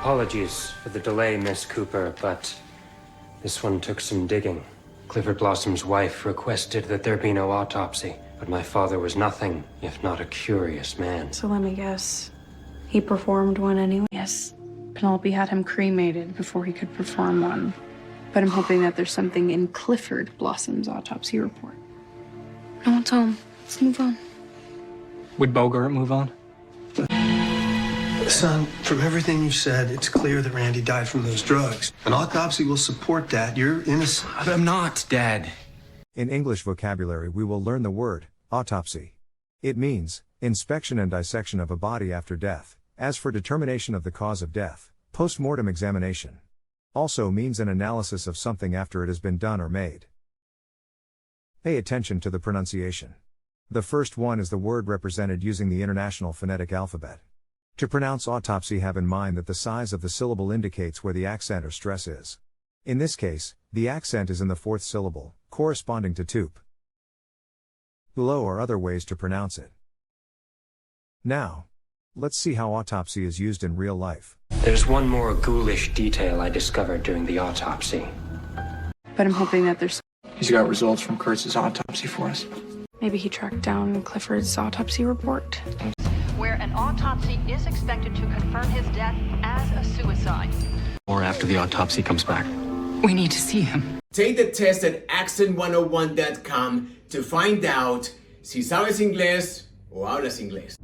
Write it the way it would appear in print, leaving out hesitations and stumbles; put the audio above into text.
Apologies for the delay, Miss Cooper, but this one took some digging. Clifford Blossom's wife requested that there be no autopsy, but my father was nothing if not a curious man. So let me guess. He performed one anyway? Yes. Penelope had him cremated before he could perform one. But I'm hoping that there's something in Clifford Blossom's autopsy report. No one's home. Let's move on. Would Bogart move on? Son, from everything you said, it's clear that Randy died from those drugs. An autopsy will support that. You're innocent. I'm not, Dad. In English vocabulary, we will learn the word autopsy. It means inspection and dissection of a body after death. As for determination of the cause of death, postmortem examination. Also means an analysis of something after it has been done or made. Pay attention to the pronunciation. The first one is the word represented using the International Phonetic Alphabet. To pronounce autopsy, have in mind that the size of the syllable indicates where the accent or stress is. In this case, the accent is in the fourth syllable, corresponding to toop. Below are other ways to pronounce it. Now, let's see how autopsy is used in real life. There's one more ghoulish detail I discovered during the autopsy. But I'm hoping that there's... He's got results from Kurtz's autopsy for us. Maybe he tracked down Clifford's autopsy report. Where an autopsy is expected to confirm his death as a suicide. Or after the autopsy comes back. We need to see him. Take the test at accent101.com to find out si sabes inglés o hablas inglés.